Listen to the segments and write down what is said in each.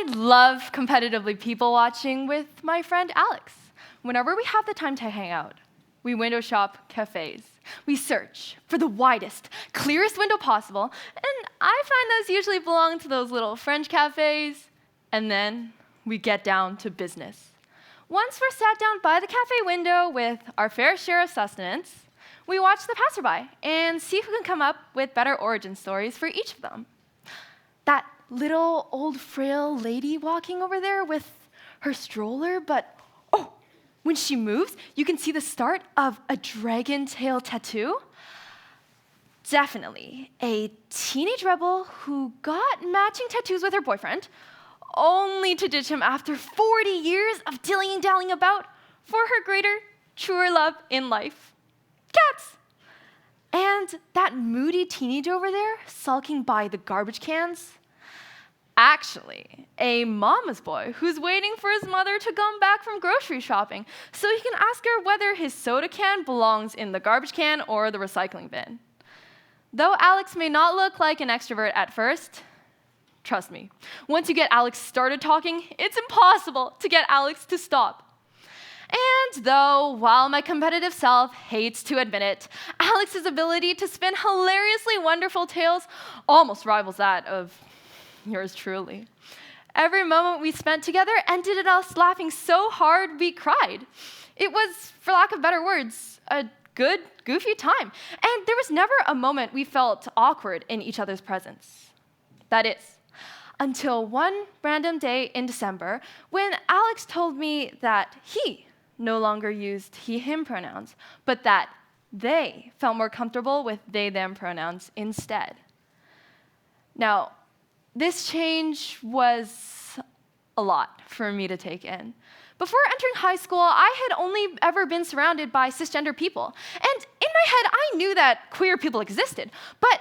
I love competitively people watching with my friend Alex. Whenever we have the time to hang out, we window shop cafes. We search for the widest, clearest window possible, and I find those usually belong to those little French cafes, and then we get down to business. Once we're sat down by the cafe window with our fair share of sustenance, we watch the passerby and see if we can come up with better origin stories for each of them. That little old frail lady walking over there with her stroller, but when she moves, you can see the start of a dragon tail tattoo. Definitely a teenage rebel who got matching tattoos with her boyfriend, only to ditch him after 40 years of dilly-dallying about for her greater, truer love in life. Cats! And that moody teenager over there, sulking by the garbage cans, actually a mama's boy who's waiting for his mother to come back from grocery shopping so he can ask her whether his soda can belongs in the garbage can or the recycling bin. Though Alex may not look like an extrovert at first, trust me, once you get Alex started talking, it's impossible to get Alex to stop. And though, while my competitive self hates to admit it, Alex's ability to spin hilariously wonderful tales almost rivals that of yours truly. Every moment we spent together ended in us laughing so hard we cried. It was, for lack of better words, a good, goofy time. And there was never a moment we felt awkward in each other's presence. That is, until one random day in December when Alex told me that he no longer used he/him pronouns, but that they felt more comfortable with they/them pronouns instead. Now, this change was a lot for me to take in. Before entering high school, I had only ever been surrounded by cisgender people. And in my head, I knew that queer people existed, but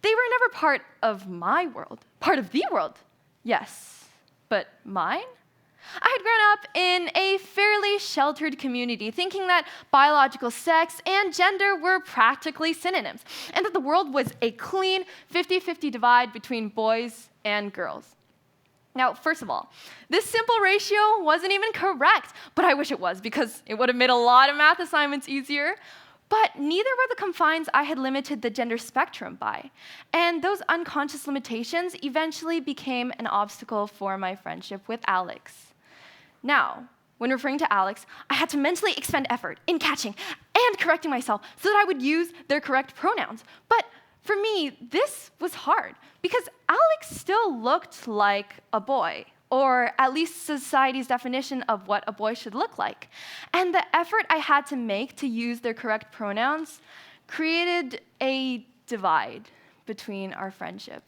they were never part of my world, part of the world. Yes, but mine? I had grown up in a fairly sheltered community, thinking that biological sex and gender were practically synonyms, and that the world was a clean 50-50 divide between boys and girls. Now, first of all, this simple ratio wasn't even correct, but I wish it was, because it would have made a lot of math assignments easier. But neither were the confines I had limited the gender spectrum by, and those unconscious limitations eventually became an obstacle for my friendship with Alex. Now, when referring to Alex, I had to mentally expend effort in catching and correcting myself so that I would use their correct pronouns. But for me, this was hard because Alex still looked like a boy, or at least society's definition of what a boy should look like. And the effort I had to make to use their correct pronouns created a divide between our friendship.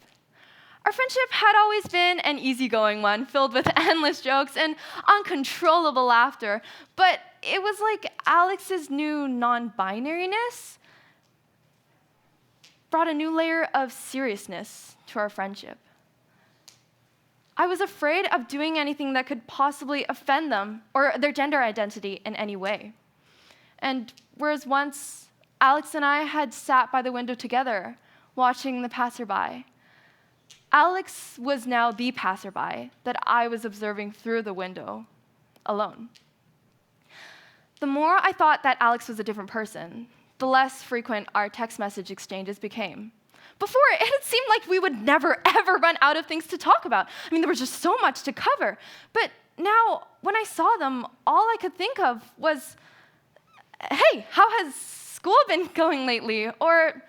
Our friendship had always been an easygoing one, filled with endless jokes and uncontrollable laughter, but it was like Alex's new non-binariness brought a new layer of seriousness to our friendship. I was afraid of doing anything that could possibly offend them or their gender identity in any way. And whereas once Alex and I had sat by the window together, watching the passerby, Alex was now the passerby that I was observing through the window, alone. The more I thought that Alex was a different person, the less frequent our text message exchanges became. Before, it had seemed like we would never, ever run out of things to talk about. I mean, there was just so much to cover. But now, when I saw them, all I could think of was, hey, how has school been going lately? Or,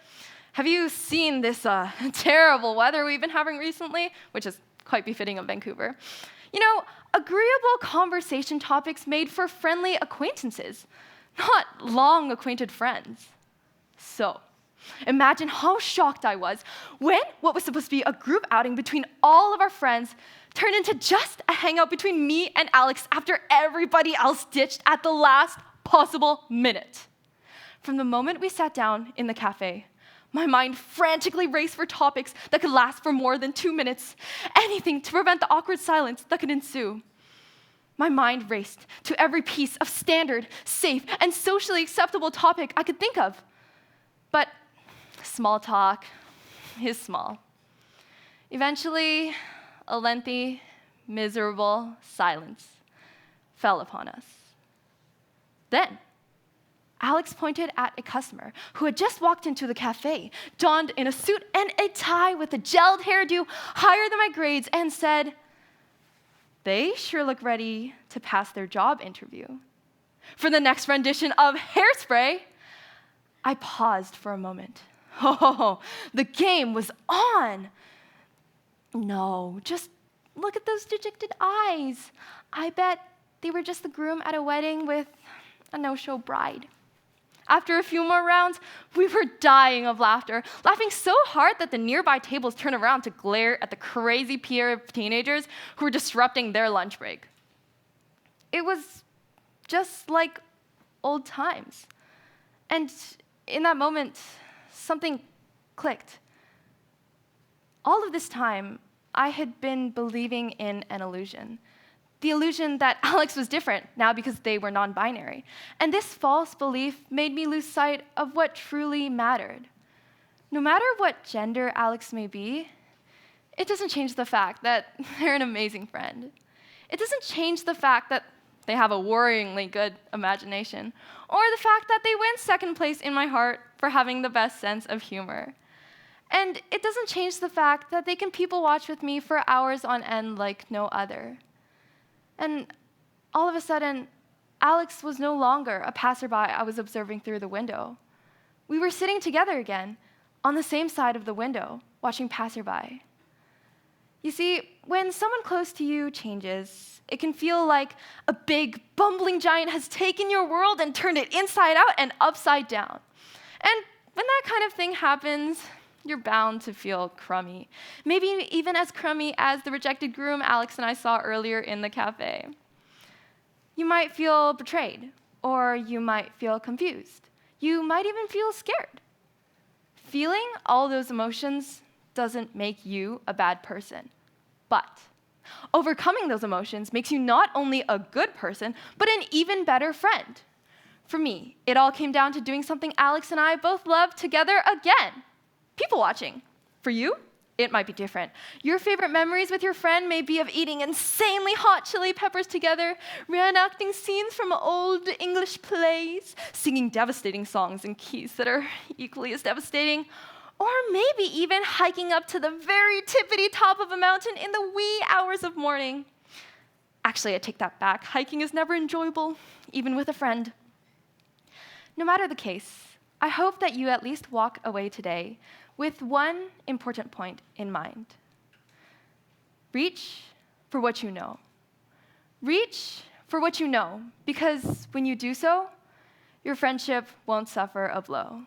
have you seen this terrible weather we've been having recently? Which is quite befitting of Vancouver. You know, agreeable conversation topics made for friendly acquaintances, not long acquainted friends. So, imagine how shocked I was when what was supposed to be a group outing between all of our friends turned into just a hangout between me and Alex after everybody else ditched at the last possible minute. From the moment we sat down in the cafe, my mind frantically raced for topics that could last for more than 2 minutes, anything to prevent the awkward silence that could ensue. My mind raced to every piece of standard, safe, and socially acceptable topic I could think of. But small talk is small. Eventually, a lengthy, miserable silence fell upon us. Then, Alex pointed at a customer who had just walked into the cafe, donned in a suit and a tie with a gelled hairdo higher than my grades, and said, "They sure look ready to pass their job interview." For the next rendition of Hairspray, I paused for a moment. Oh, the game was on. No, just look at those dejected eyes. I bet they were just the groom at a wedding with a no-show bride. After a few more rounds, we were dying of laughter, laughing so hard that the nearby tables turned around to glare at the crazy pair of teenagers who were disrupting their lunch break. It was just like old times. And in that moment, something clicked. All of this time, I had been believing in an illusion. The illusion that Alex was different now because they were non-binary. And this false belief made me lose sight of what truly mattered. No matter what gender Alex may be, it doesn't change the fact that they're an amazing friend. It doesn't change the fact that they have a worryingly good imagination, or the fact that they win second place in my heart for having the best sense of humor. And it doesn't change the fact that they can people watch with me for hours on end like no other. And all of a sudden, Alex was no longer a passerby I was observing through the window. We were sitting together again, on the same side of the window, watching passerby. You see, when someone close to you changes, it can feel like a big, bumbling giant has taken your world and turned it inside out and upside down. And when that kind of thing happens, you're bound to feel crummy. Maybe even as crummy as the rejected groom Alex and I saw earlier in the cafe. You might feel betrayed, or you might feel confused. You might even feel scared. Feeling all those emotions doesn't make you a bad person, but overcoming those emotions makes you not only a good person, but an even better friend. For me, it all came down to doing something Alex and I both love together again. People watching. For you, it might be different. Your favorite memories with your friend may be of eating insanely hot chili peppers together, reenacting scenes from old English plays, singing devastating songs in keys that are equally as devastating, or maybe even hiking up to the very tippity top of a mountain in the wee hours of morning. Actually, I take that back. Hiking is never enjoyable, even with a friend. No matter the case, I hope that you at least walk away today with one important point in mind. Reach for what you know. Reach for what you know, because when you do so, your friendship won't suffer a blow.